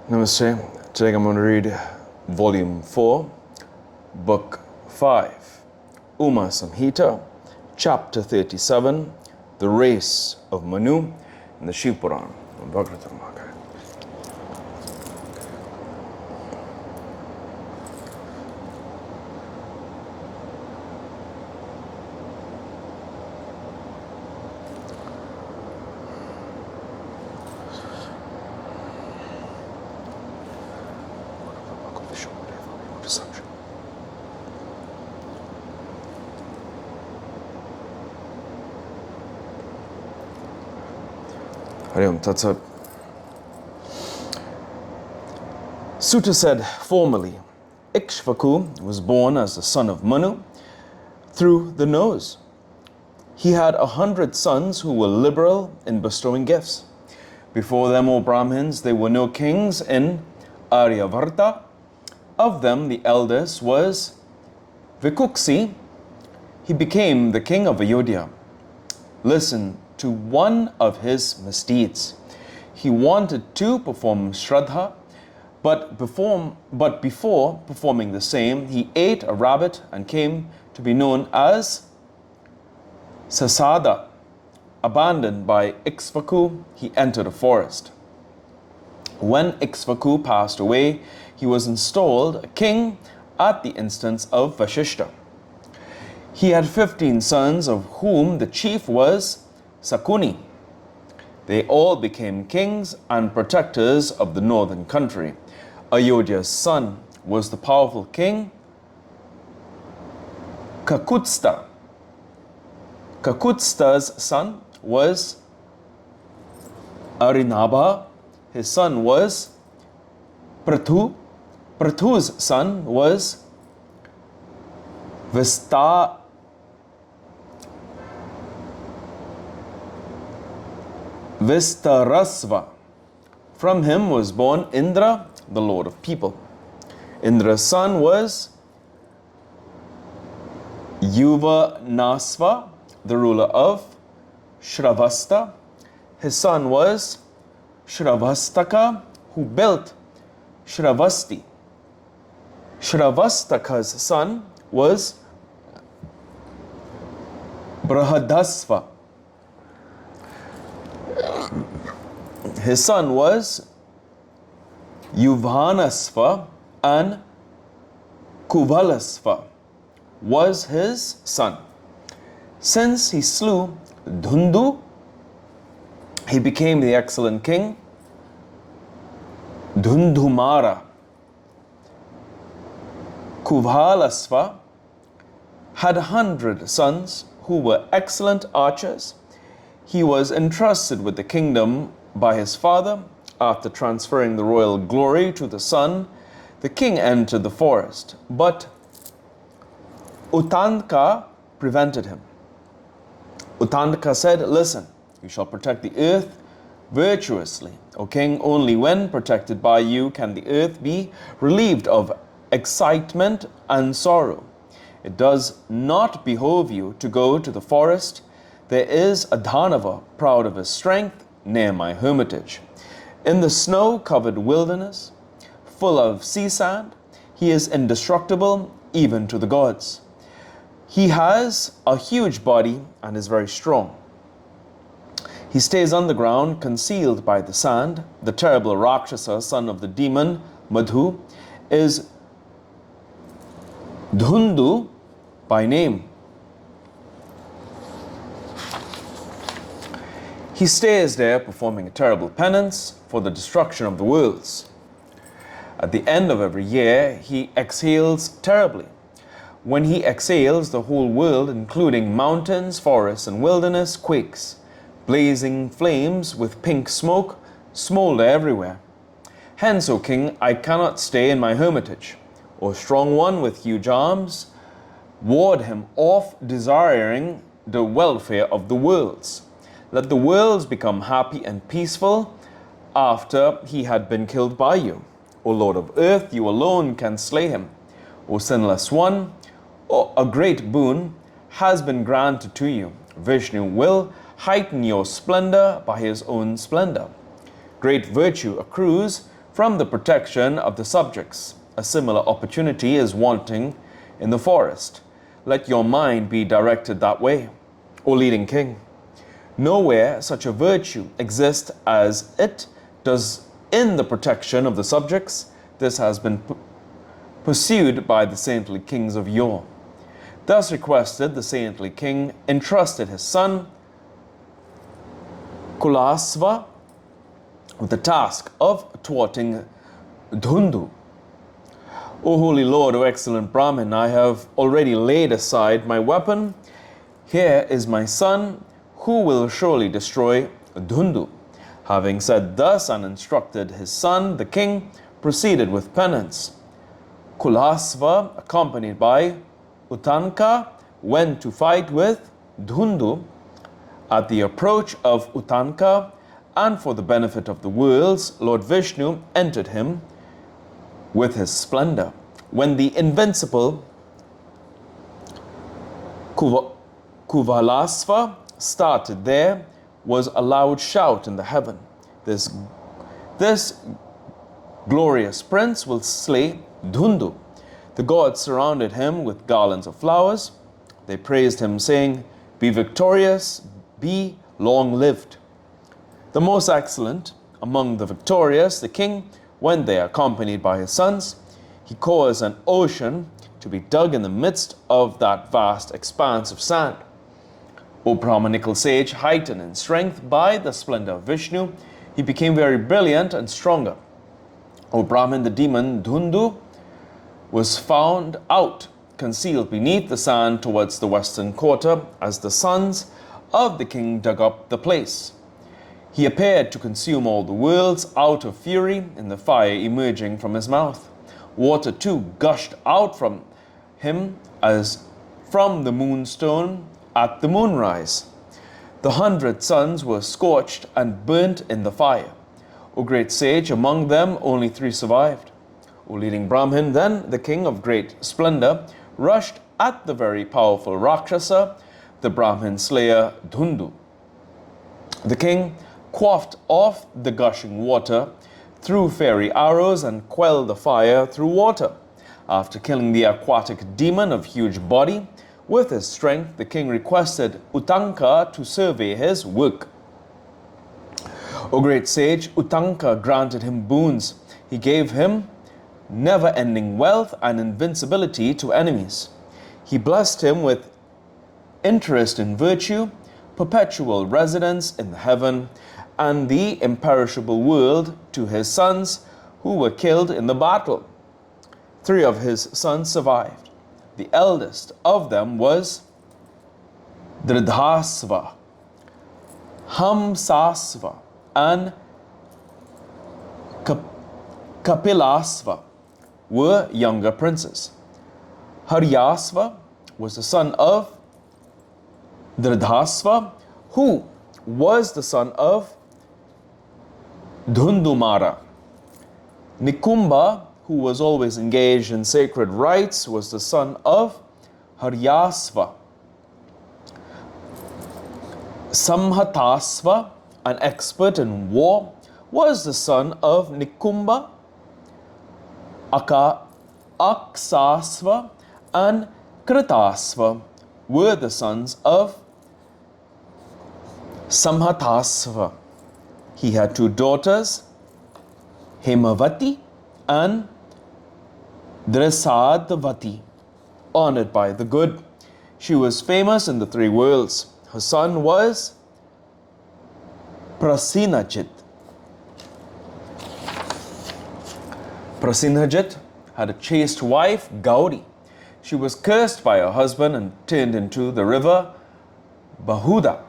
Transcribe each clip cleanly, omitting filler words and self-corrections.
Namaste. Today I'm going to read Volume 4, Book 5, UmaSamhita, Chapter 37, The Race of Manu, in the Shiva Puran. Hariom Tatsat. Sutta said formerly, Ikshvaku was born as the son of Manu through the nose. He had 100 sons who were liberal in bestowing gifts. Before them, O Brahmins, there were no kings in Aryavarta. Of them, the eldest was Vikuksi. He became the king of Ayodhya. Listen to one of his misdeeds. He wanted to perform Shraddha, but before performing the same, he ate a rabbit and came to be known as Sasada. Abandoned by Ikshvaku, he entered a forest. When Ikshvaku passed away, he was installed a king at the instance of Vashishta. He had 15 sons, of whom the chief was Sakuni. They all became kings and protectors of the northern country. Ayodhya's son was the powerful king Kakutsta. Kakutsta's son was Arinabha. His son was Prathu. Prathu's son was Vistarasva. From him was born Indra, the lord of people. Indra's son was Yuvanasva, the ruler of Shravasta. His son was Shravastaka, who built Shravasti. Shravastaka's son was Brahadasva. His son was Yuvanasva, and Kuvalasva was his son. Since he slew Dhundu, he became the excellent king Dhundhumara. Kuvalasva had 100 sons who were excellent archers. He was entrusted with the kingdom by his father. After transferring the royal glory to the son, the king entered the forest, but Uttanka prevented him. Uttanka said, "Listen, you shall protect the earth virtuously. O king, only when protected by you can the earth be relieved of excitement and sorrow. It does not behove you to go to the forest. There is a Dhanava, proud of his strength, near my hermitage. In the snow-covered wilderness, full of sea sand, he is indestructible even to the gods. He has a huge body and is very strong. He stays underground, concealed by the sand. The terrible Rakshasa, son of the demon Madhu, is Dhundu by name. He stays there performing a terrible penance for the destruction of the worlds. At the end of every year, he exhales terribly. When he exhales, the whole world, including mountains, forests, and wilderness, quakes. Blazing flames with pink smoke smolder everywhere. Hence, O king, I cannot stay in my hermitage. O strong one with huge arms, ward him off, desiring the welfare of the worlds. Let the worlds become happy and peaceful after he had been killed by you. O Lord of earth, you alone can slay him. O sinless one, a great boon has been granted to you. Vishnu will heighten your splendor by his own splendor. Great virtue accrues from the protection of the subjects. A similar opportunity is wanting in the forest. Let your mind be directed that way, O leading king. Nowhere such a virtue exists as it does in the protection of the subjects. This has been pursued by the saintly kings of yore. Thus requested, the saintly king entrusted his son Kulasva with the task of thwarting Dhundu. O holy Lord, O excellent Brahmin, I have already laid aside my weapon. Here is my son, who will surely destroy Dhundu. Having said thus and instructed his son, the king proceeded with penance. Kulasva, accompanied by Utanka, went to fight with Dhundu. At the approach of Utanka, and for the benefit of the worlds, Lord Vishnu entered him with his splendor. When the invincible Kuvalasva started, there was a loud shout in the heaven. This glorious prince will slay Dhundu. The gods surrounded him with garlands of flowers. They praised him, saying, "Be victorious, be long-lived." The most excellent among the victorious, the king, when they accompanied by his sons, he caused an ocean to be dug in the midst of that vast expanse of sand. O Brahmanical sage, heightened in strength by the splendor of Vishnu, he became very brilliant and stronger. O Brahmin, the demon Dhundu was found out, concealed beneath the sand towards the western quarter, as the sons of the king dug up the place. He appeared to consume all the worlds out of fury in the fire emerging from his mouth. Water too gushed out from him as from the moonstone at the moonrise. The 100 sons were scorched and burnt in the fire. O great sage, among them only 3 survived. O leading Brahmin, then the king of great splendor rushed at the very powerful Rakshasa, the Brahmin slayer Dhundu. The king quaffed off the gushing water, threw fairy arrows, and quelled the fire through water. After killing the aquatic demon of huge body, with his strength, the king requested Utanka to survey his work. O great sage, Utanka granted him boons. He gave him never-ending wealth and invincibility to enemies. He blessed him with interest in virtue, perpetual residence in the heaven, and the imperishable world to his sons who were killed in the battle. 3 of his sons survived. The eldest of them was Dridhasva, Hamsasva, and Kapilasva were younger princes. Haryasva was the son of Dridhasva, who was the son of Dhundumara. Nikumba, who was always engaged in sacred rites, was the son of Haryasva. Samhatasva, an expert in war, was the son of Nikumba. Aksasva and Kritasva were the sons of Samhatasva. He had 2 daughters, Hemavati and Drisadvati, honored by the good. She was famous in the 3 worlds. Her son was Prasenajit. Prasenajit had a chaste wife, Gauri. She was cursed by her husband and turned into the river Bahuda.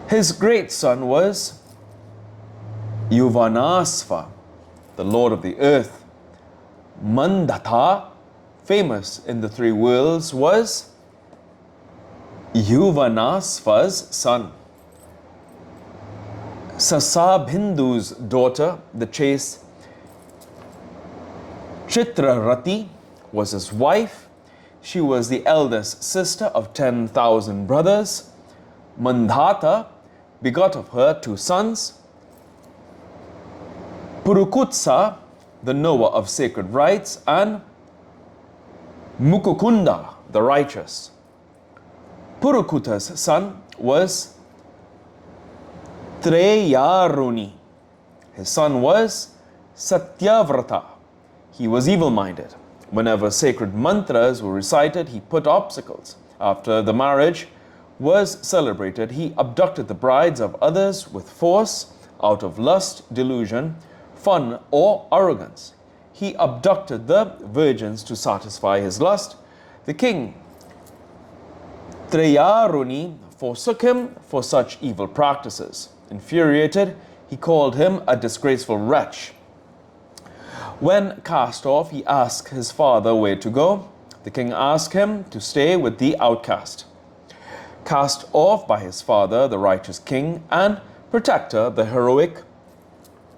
His great son was Yuvanasva, the lord of the earth. Mandata, famous in the 3 worlds, was Yuvanasva's son. Sasabhindu's daughter, the chaste Chitrarati, was his wife. She was the eldest sister of 10,000 brothers. Mandhata begot of her 2 sons, Purukutsa, the knower of sacred rites, and Mukukunda, the righteous. Purukuta's son was Treyaruni. His son was Satyavrata. He was evil-minded. Whenever sacred mantras were recited, he put obstacles. After the marriage was celebrated, he abducted the brides of others with force, out of lust, delusion, fun, or arrogance. He abducted the virgins to satisfy his lust. The king Treyaruni forsook him for such evil practices. Infuriated, he called him a disgraceful wretch. When cast off, he asked his father where to go. The king asked him to stay with the outcast. Cast off by his father, the righteous king and protector, the heroic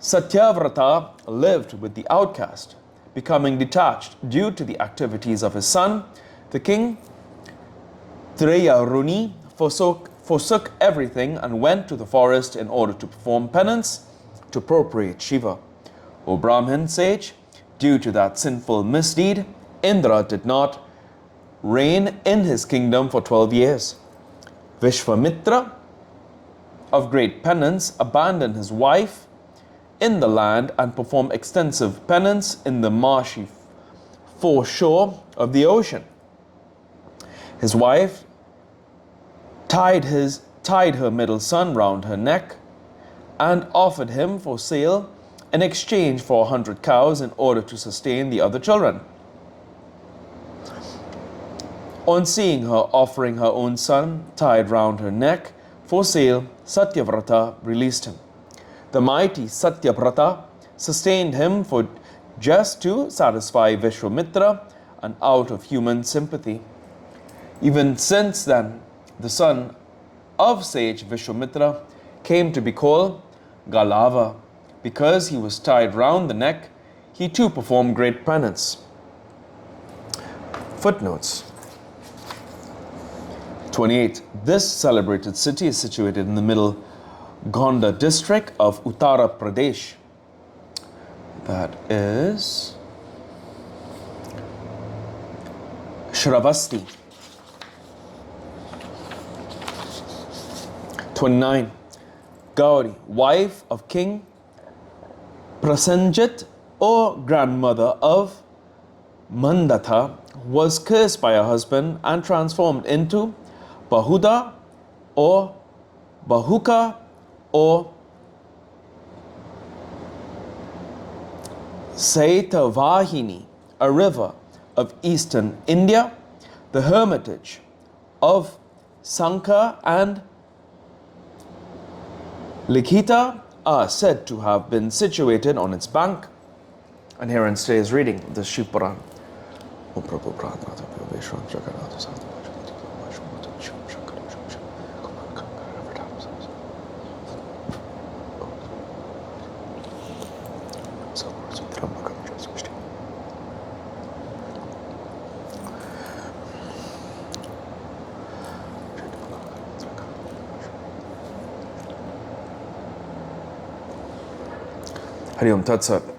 Satyavrata lived with the outcast. Becoming detached due to the activities of his son, the king Treyaruni forsook everything and went to the forest in order to perform penance to appropriate Shiva. O Brahmin sage, due to that sinful misdeed, Indra did not reign in his kingdom for 12 years. Vishwamitra, of great penance, abandoned his wife in the land and performed extensive penance in the marshy foreshore of the ocean. His wife tied her middle son round her neck and offered him for sale in exchange for 100 cows in order to sustain the other children. On seeing her offering her own son tied round her neck for sale, Satyavrata released him. The mighty Satyavrata sustained him for just to satisfy Vishwamitra and out of human sympathy. Even since then, the son of sage Vishwamitra came to be called Galava. Because he was tied round the neck, he too performed great penance. Footnotes 28. This celebrated city is situated in the middle Gonda district of Uttara Pradesh. That is Shravasti. 29. Gauri, wife of King Prasenjit or grandmother of Mandatha, was cursed by her husband and transformed into Bahuda or Bahuka or Saitavahini, a river of eastern India. The hermitage of Sankha and Likhita are said to have been situated on its bank. And here ends today's reading of the Shiva Puran. Hari Om Tat Sat.